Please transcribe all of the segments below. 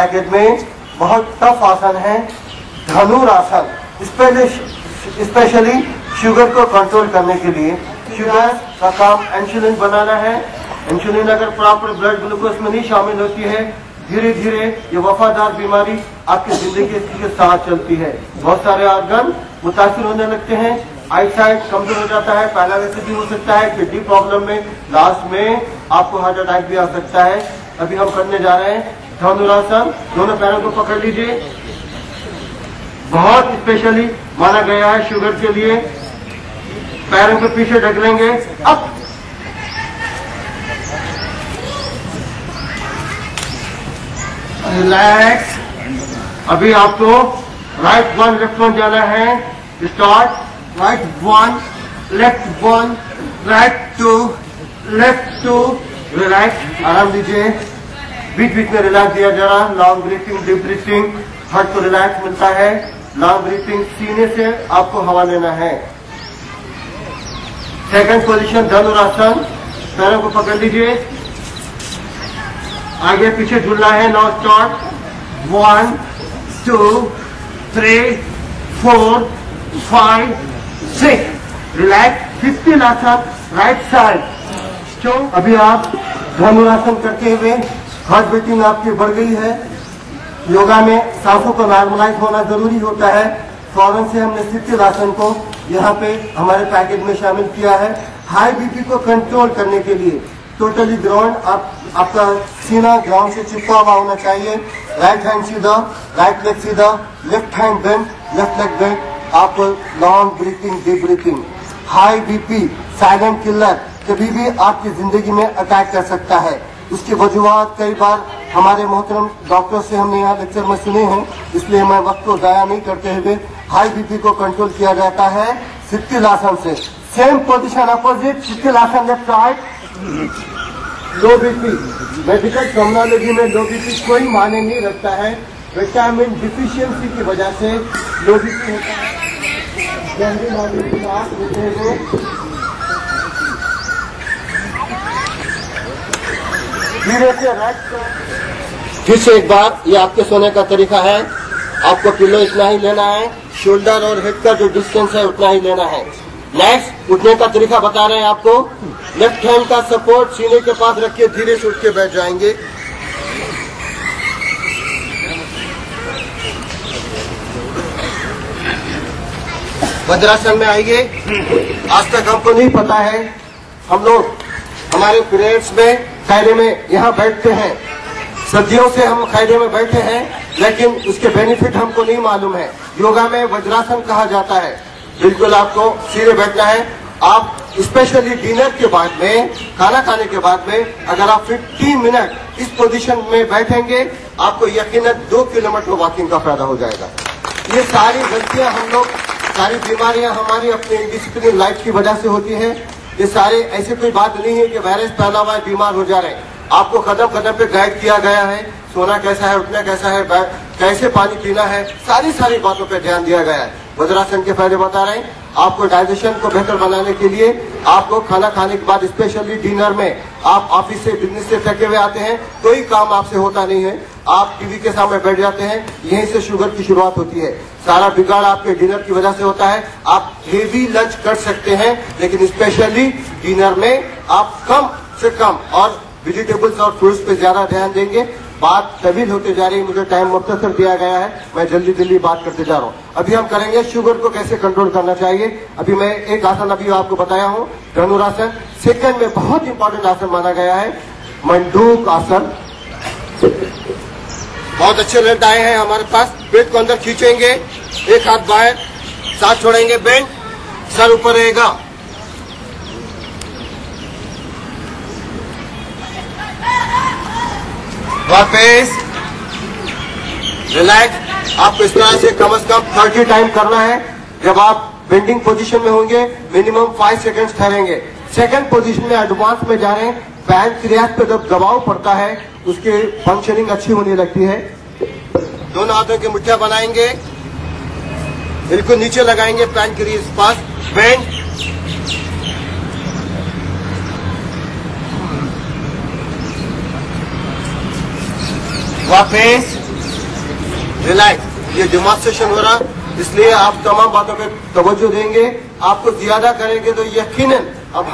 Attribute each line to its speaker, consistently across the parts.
Speaker 1: Package में बहुत tough आसन है धनुरासन। स्पेशली शुगर को कंट्रोल करने के लिए। शुगर का काम इंसुलिन बनाना है। इंसुलिन अगर प्रॉपर ब्लड ग्लूकोज में नहीं शामिल होती है, धीरे धीरे ये वफादार बीमारी आपकी जिंदगी के साथ चलती है। बहुत सारे ऑर्गन मुतासिर होने लगते हैं, आईसाइट कमजोर हो जाता है, पैरालिसिस भी हो सकता है, किडनी प्रॉब्लम में लास्ट में आपको हार्ट अटैक भी आ सकता है। अभी हम करने जा रहे हैं धनुरासन। दोनों पैरों को पकड़ लीजिए। बहुत स्पेशली माना गया है शुगर के लिए। पैरों को पीछे ढकेलेंगे, अप, रिलैक्स। अभी आपको राइट वन लेफ्ट वन जाना है। Start, right one, left one, right two, left two, relax. आराम दीजिए, बीच बीच में रिलैक्स दिया जा रहा। Long breathing, deep breathing, heart को रिलैक्स मिलता है। लॉन्ग ब्रीथिंग, सीने से आपको हवा लेना है। सेकंड पोजीशन धनुरासन। पैरों को पकड़ लीजिए, आगे पीछे झूलना है। Now start, 1 2 3 4 5 6, relax. 15 आसन राइट साइड। अभी आप धनुरासन करते हुए हार्ट बीटिंग आपकी बढ़ गई है। योगा में सांसों को नॉर्मलाइज होना जरूरी होता है। फौरन से हमने शिथिल आसन को यहाँ पे हमारे पैकेज में शामिल किया है। हाई बीपी को कंट्रोल करने के लिए टोटली ग्राउंड, आपका सीना ग्राउंड से चिपका हुआ होना चाहिए। राइट हैंड सीधा, राइट लेग सीधा, left hand bend, left leg bend. आप long breathing, deep breathing. High BP silent killer कभी भी आपकी जिंदगी में अटैक कर सकता है। उसकी वजूहत कई बार हमारे मोहतरम डॉक्टर से हमने यहाँ लेक्चर में सुने हैं, इसलिए मैं वक्त को जाया नहीं करते हुए हाई बीपी को कंट्रोल किया जाता है शिथिल आसन से। सेम पोजीशन अपोजिट, शिथिल आसन लेफ्ट राइट। लो बीपी, मेडिकल टर्मिनोलॉजी में लो बीपी कोई मायने नहीं रखता है। विटामिन डिफिशियंसी की वजह से लो बीपी होता है। धीरे से राइट। फिर से एक बार, ये आपके सोने का तरीका है। आपको पिलो इतना ही लेना है, शोल्डर और हेड का जो डिस्टेंस है उतना ही लेना है। नेक्स्ट, उठने का तरीका बता रहे हैं आपको। लेफ्ट हैंड का सपोर्ट सीने के पास रख के धीरे से उठ के बैठ जाएंगे। वज्रासन में आइए। आज तक हमको नहीं पता है, हम लोग हमारे पीरियड्स में खायरे में यहाँ बैठते हैं, सदियों से हम खायरे में बैठे हैं, लेकिन उसके बेनिफिट हमको नहीं मालूम है। योगा में वज्रासन कहा जाता है। बिल्कुल आपको सीधे बैठना है। आप स्पेशली डिनर के बाद में, खाना खाने के बाद में अगर आप 15 मिनट इस पोजीशन में बैठेंगे, आपको यकीनन 2 किलोमीटर वॉकिंग का फायदा हो जाएगा। ये सारी गलतियां हम लोग, सारी बीमारियां हमारी अपने डिसिप्लिन लाइफ की वजह से होती है। ये सारे ऐसे कोई बात नहीं है कि वायरस फैला हुआ है, बीमार हो जा रहे हैं। आपको कदम कदम पे गाइड किया गया है। सोना कैसा है, उठना कैसा है, कैसे पानी पीना है, सारी बातों पे ध्यान दिया गया है। वज्रासन के फायदे बता रहे हैं। आपको डाइजेशन को बेहतर बनाने के लिए, आपको खाना खाने के बाद स्पेशली डिनर में, आप ऑफिस से बिजनेस से थके हुए आते हैं, कोई काम आपसे होता नहीं है, आप टीवी के सामने बैठ जाते हैं, यहीं से शुगर की शुरुआत होती है। सारा बिगाड़ आपके डिनर की वजह से होता है। आप हेवी लंच कर सकते हैं, लेकिन स्पेशली डिनर में आप कम से कम और वेजिटेबल्स और फ्रूट्स पे ज्यादा ध्यान देंगे। बात तवील होते जा रही है, मुझे टाइम मुख्तसर दिया गया है, मैं जल्दी बात करते जा रहा हूँ। अभी हम करेंगे शुगर को कैसे कंट्रोल करना चाहिए। अभी मैं एक आसन अभी आपको बताया हूँ, धनुरासन। सेकंड में बहुत इंपॉर्टेंट आसन माना गया है मंडूक आसन। बहुत अच्छे लेट आए हैं हमारे पास। पेट को अंदर खींचेंगे, एक हाथ बाहर, साथ छोड़ेंगे, बेंड, सर ऊपर रहेगा। वापस रिलैक्स। आपको इस तरह से कम से कम 30 टाइम करना है। जब आप बेंडिंग पोजीशन में होंगे, मिनिमम 5 सेकंड्स ठहरेंगे। सेकंड पोजीशन में एडवांस में जा रहे हैं। पैनक्रियास पे जब दबाव पड़ता है, उसकी फंक्शनिंग अच्छी होने लगती है। दोनों हाथों की मुट्ठियां बनाएंगे, बिल्कुल नीचे लगाएंगे पैनक्रियास पास, बेंड, वापस रिलैक्स। ये डेमोन्स्ट्रेशन हो रहा, इसलिए आप तमाम बातों पे तवज्जो देंगे, आपको ज्यादा करेंगे तो यकीनन अब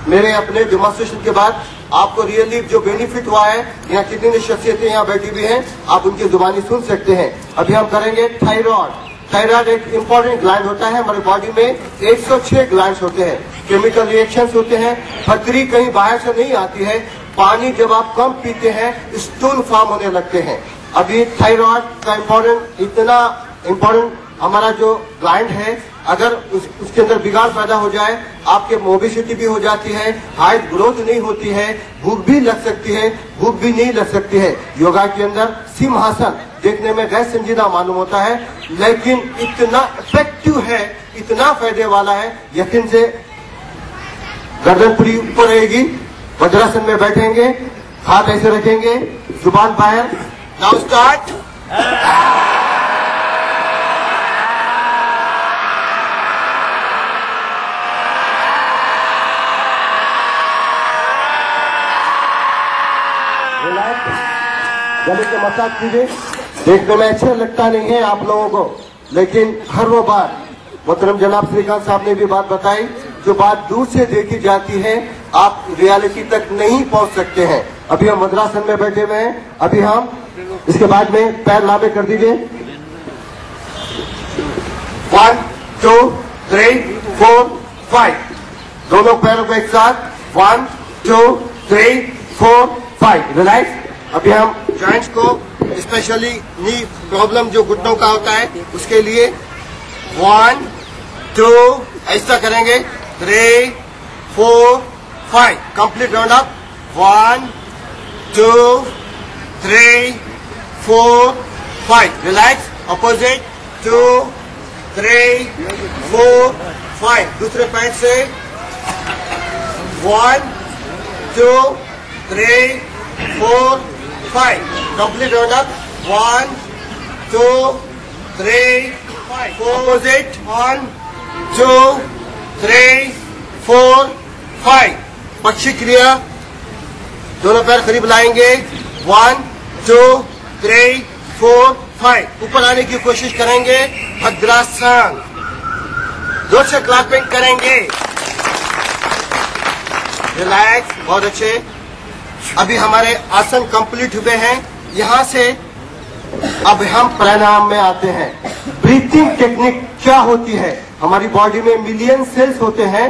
Speaker 1: मेरे अपने डेमोन्स्ट्रेशन के बाद आपको रियली जो बेनिफिट हुआ है, यहाँ कितनी शख्सियतें यहाँ बैठी हुई हैं, आप उनकी जुबानी सुन सकते हैं। अभी हम करेंगे थायराइड। थायराइड एक इंपॉर्टेंट ग्लैंड होता है हमारे बॉडी में। 106 ग्लैंड्स होते हैं, केमिकल रिएक्शंस होते हैं, फतरी कहीं बाहर से नहीं आती है। पानी जब आप कम पीते हैं स्टूल फॉर्म होने लगते हैं। अभी थायराइड का इतना इम्पोर्टेंट हमारा जो ग्लैंड है, अगर उसके अंदर बिगाड़ पैदा हो जाए, आपके मोबिसिटी भी हो जाती है, हाइट ग्रोथ नहीं होती है, भूख भी लग सकती है, भूख भी नहीं लग सकती है। योगा के अंदर सिंहासन देखने में गैर संजीदा मालूम होता है, लेकिन इतना इफेक्टिव है, इतना फायदे वाला है, यकीन से गर्दन पूरी ऊपर रहेगी, वज्रासन में बैठेंगे, हाथ ऐसे रखेंगे, जुबान बाहर। Now start. गले से मसाज कीजिए। देखने में अच्छा लगता नहीं है आप लोगों को, लेकिन हर वो बात मोहतरम जनाब श्रीकांत साहब ने भी बात बताई, जो बात दूर से देखी जाती है आप रियलिटी तक नहीं पहुंच सकते हैं। अभी हम वज्रासन में बैठे हुए हैं। अभी हम इसके बाद में पैर लांबे कर दीजिए। 1 2 3 4 5 दोनों पैरों को एक साथ। 1 2 3 4 5 रिलैक्स। अभी हम जॉइंट्स को, स्पेशली नी प्रॉब्लम जो घुटनों का होता है, उसके लिए 1 2 ऐसा करेंगे, 3 4 5 complete round up. 1 2 3 4 5 relax. Opposite 2 3 4 5 दूसरे पैर से 1 2 3 4 5 कंप्लीट राउंड अप। 1 2 3 5 अपोजिट 1 2 3 4 5 पक्षी क्रिया, दोनों पैर करीब लाएंगे। 1 2 3 4 5 ऊपर आने की कोशिश करेंगे। भद्रासन, जोर से क्लैपिंग करेंगे। रिलैक्स, बहुत अच्छे। अभी हमारे आसन कंप्लीट हुए हैं। यहाँ से अब हम प्राणायाम में आते हैं। ब्रीथिंग टेक्निक क्या होती है? हमारी बॉडी में मिलियन सेल्स होते हैं।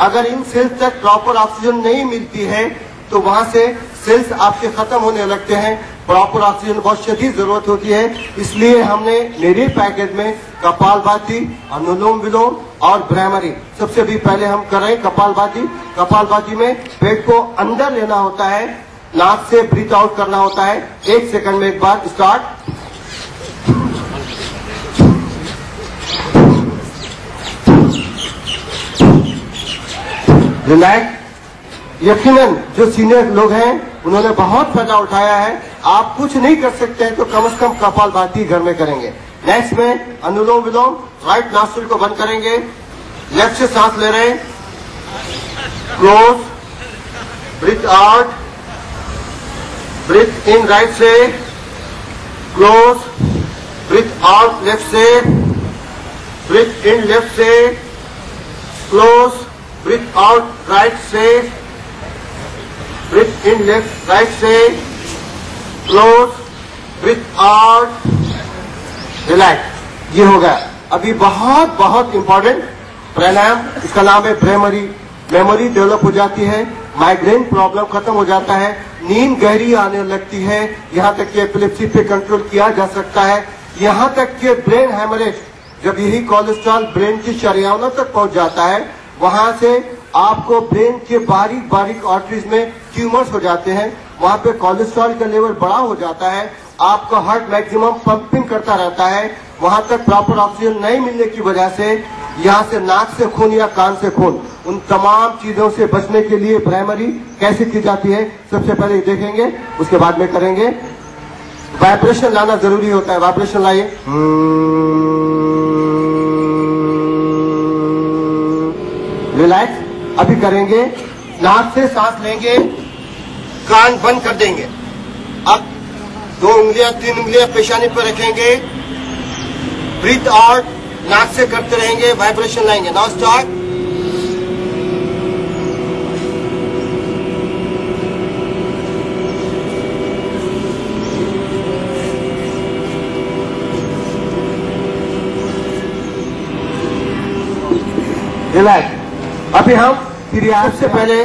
Speaker 1: अगर इन सेल्स तक प्रॉपर ऑक्सीजन नहीं मिलती है तो वहां से सेल्स आपके खत्म होने लगते हैं। प्रॉपर ऑक्सीजन बहुत शदीद जरूरत होती है, इसलिए हमने मेरे पैकेज में कपालभाति, अनुलोम विलोम और भ्रामरी। सबसे भी पहले हम करें कपालभाति। कपालभाति में पेट को अंदर लेना होता है, नाक से ब्रीथ आउट करना होता है। 1 सेकंड में एक बार। स्टार्ट। रिलैक्स। यकीनन जो सीनियर लोग हैं उन्होंने बहुत फायदा उठाया है। आप कुछ नहीं कर सकते हैं तो कम से कम कपालभाति घर में करेंगे। नेक्स्ट में अनुलोम विलोम। राइट नॉस्ट्रिल को बंद करेंगे, लेफ्ट से सांस ले रहे हैं। Close, breathe out, breathe in right से, क्लोज, ब्रीथ आउट लेफ्ट से, ब्रीथ इन लेफ्ट से, क्लोज, ब्रीथ आउट राइट से, ब्रीथ इन लेफ्ट राइट से, क्लोज, ब्रीथ आउट, रिलैक्स। ये हो गया। अभी बहुत बहुत इंपॉर्टेंट प्राणायाम, इसका नाम है भ्रामरी। मेमोरी डेवलप हो जाती है, माइग्रेन प्रॉब्लम खत्म हो जाता है, नींद गहरी आने लगती है, यहाँ तक कि एपिलेप्सी पे कंट्रोल किया जा सकता है, यहाँ तक कि ब्रेन हैमरेज, जब यही कोलेस्ट्रॉल ब्रेन की शरियाओं तक पहुंच जाता है, वहां से आपको ब्रेन के बारीक बारीक आर्टरीज में ट्यूमर्स हो जाते हैं, वहां पे कोलेस्ट्रॉल का लेवल बड़ा हो जाता है, आपका हार्ट मैक्सिमम पंपिंग करता रहता है, वहां तक प्रॉपर ऑक्सीजन नहीं मिलने की वजह से यहाँ से नाक से खून या कान से खून, उन तमाम चीजों से बचने के लिए प्राइमरी कैसे की जाती है सबसे पहले देखेंगे, उसके बाद में करेंगे। वाइब्रेशन लाना जरूरी होता है, वाइब्रेशन लाइए। रिलैक्स। अभी करेंगे, नाक से सांस लेंगे, कान बंद कर देंगे। अब 2 उंगलियां 3 उंगलियां पेशानी पर रखेंगे। ब्रीथ आउट, नाक से करते रहेंगे, वाइब्रेशन लाएंगे। Now start. रिलैक्स। अभी हम क्रिया से पहले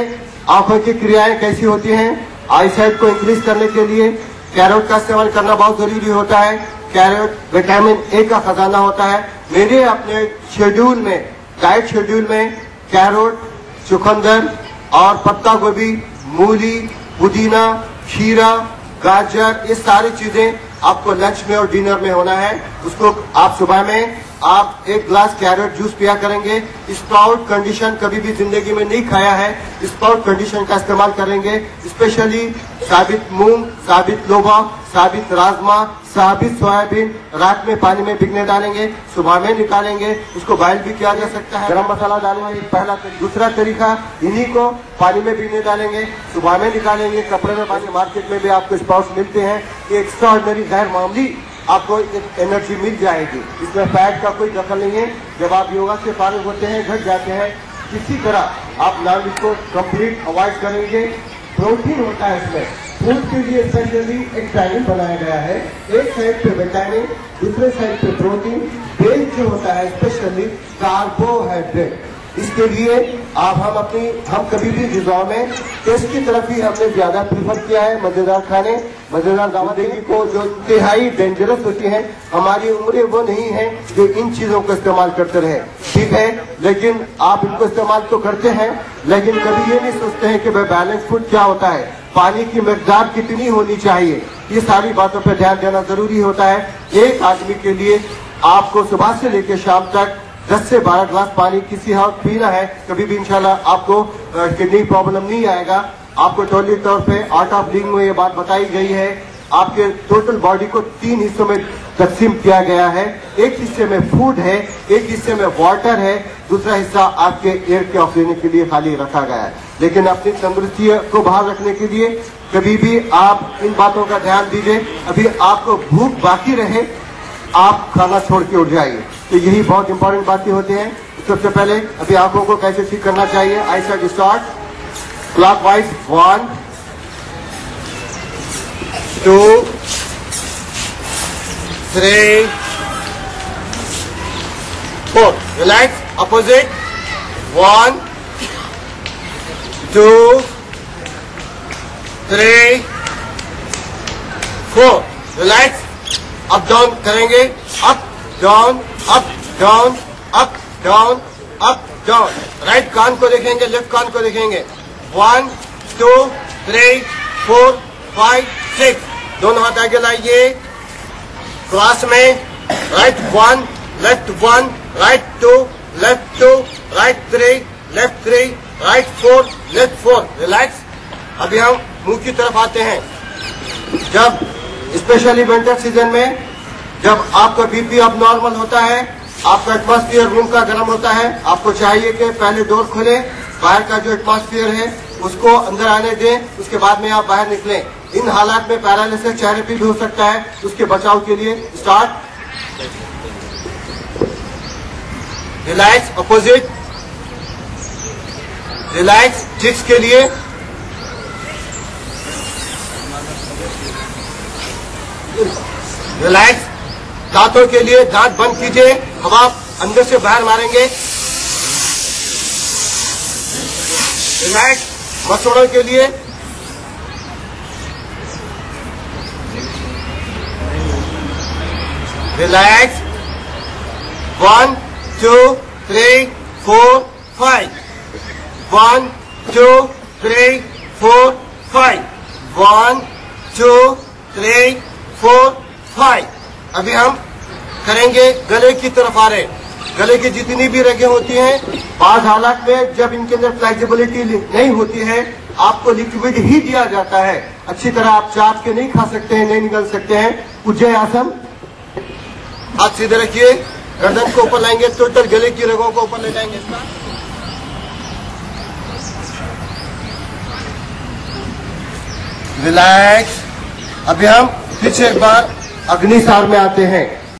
Speaker 1: आंखों की क्रियाएं कैसी होती हैं, आई साइट को इंक्रीज करने के लिए कैरोट का इस्तेमाल करना बहुत जरूरी होता है। कैरोट विटामिन ए का खजाना होता है। मेरे अपने शेड्यूल में, डाइट शेड्यूल में कैरोट, चुकंदर और पत्ता गोभी, मूली, पुदीना, खीरा, गाजर, ये सारी चीजें आपको लंच में और डिनर में होना है। उसको आप सुबह में आप 1 ग्लास कैरेट जूस पिया करेंगे। स्प्राउट कंडीशन कभी भी जिंदगी में नहीं खाया है, स्प्राउट कंडीशन का इस्तेमाल करेंगे। स्पेशली साबित मूंग, साबित लोबा, साबित राजमा, साबित सोयाबीन रात में पानी में भिगने डालेंगे, सुबह में निकालेंगे। उसको बॉयल भी किया जा सकता है। गरम मसाला डालेंगे, पहला दूसरा तरीका, इन्हीं को पानी में भिगने डालेंगे, सुबह में निकालेंगे, कपड़े में पानी। मार्केट में भी आपको स्प्राउट्स मिलते हैं। एक्स्ट्रा ऑर्डिनरी गैर मामूली आपको एक एनर्जी मिल जाएगी। इसमें फैट का कोई दखल नहीं है। जब आप योगा से फारिग होते हैं, घट जाते हैं, किसी तरह आप नॉन को कंप्लीट अवॉइड करेंगे। प्रोटीन होता है इसमें। फूड के लिए स्पेशली एक ट्रायंगल बनाया गया है। एक साइड पे विटामिन, दूसरे साइड पे प्रोटीन, बेस जो होता है स्पेशली कार्बोहाइड्रेट। इसके लिए हम कभी भी ग़िज़ा में टेस्ट की तरफ ही हमने ज्यादा प्रीफर किया है। मजेदार खाने, मजेदार जिंदगी को जो इंतहाई डेंजरस होती है, हमारी उम्रें वो नहीं है जो इन चीजों को इस्तेमाल करते रहे। ठीक है, लेकिन आप इनको इस्तेमाल तो करते हैं, लेकिन कभी ये नहीं सोचते हैं कि बैलेंस फूड क्या होता है, पानी की मकदार कितनी होनी चाहिए। ये सारी बातों पर ध्यान देना जरूरी होता है। एक आदमी के लिए आपको सुबह से लेकर शाम तक 10 से 12 ग्लास पानी किसी हाथ पीना है। कभी भी इंशाल्लाह आपको किडनी प्रॉब्लम नहीं आएगा। आपको टोटली तौर पे आर्ट ऑफ लिविंग में ये बात बताई गई है। आपके टोटल बॉडी को 3 हिस्सों में तकसीम किया गया है। एक हिस्से में फूड है, एक हिस्से में वाटर है, दूसरा हिस्सा आपके एयर के ऑफ लेने के लिए खाली रखा गया है। लेकिन अपनी तंदुरुस्ती को बाहर रखने के लिए कभी भी आप इन बातों का ध्यान दीजिए। अभी आपको भूख बाकी रहे, आप खाना छोड़ के उठ जाइए। तो यही बहुत इंपॉर्टेंट बातें होती हैं। सबसे पहले अभी आंखों को कैसे ठीक करना चाहिए। Eye side start, clockwise 1 2 3 4। Relax, opposite 1 2 3 4। Relax, up down करेंगे, up down, up down, up down, up down. Right कान को देखेंगे, लेफ्ट कान को देखेंगे। 1 2 3 4 5 6। दोनों हाथ आगे लाइए, क्रॉस में। Right 1, left 1, right 2, left 2, right 3, left 3, right 4, left 4। Relax. अभी हम मुंह की तरफ आते हैं। जब स्पेशली विंटर सीजन में जब आपका बीपी अब नॉर्मल होता है, आपका एटमॉस्फेयर रूम का गर्म होता है, आपको चाहिए कि पहले डोर खोले, बाहर का जो एटमॉस्फेयर है उसको अंदर आने दें, उसके बाद में आप बाहर निकलें। इन हालात में पैरालिसिस चेहरे पे भी हो सकता है, उसके बचाव के लिए start. Relax, opposite. Relax, cheeks के लिए रिलैक्स। दांतों के लिए दांत बंद कीजिए, हवा अंदर से बाहर मारेंगे। रिलैक्स, मसूड़ों के लिए रिलैक्स। 1 2 3 4 5। 1 2 3 4 5। 1 2 3 4 5। अभी हम करेंगे गले की तरफ आ रहे। गले की जितनी भी रगें होती हैं, बाज़ हालात में जब इनके अंदर फ्लेक्सिबिलिटी नहीं होती है, आपको लिक्विड ही दिया जाता है। अच्छी तरह आप चाप के नहीं खा सकते हैं, नहीं निकल सकते हैं। उज्जय आसन, हाथ सीधे रखिए, गर्दन को ऊपर लाएंगे, टोटल गले की रगों को ऊपर ले जाएंगे। रिलैक्स। अभी हम पीछे एक बार अग्निसार में आते हैं।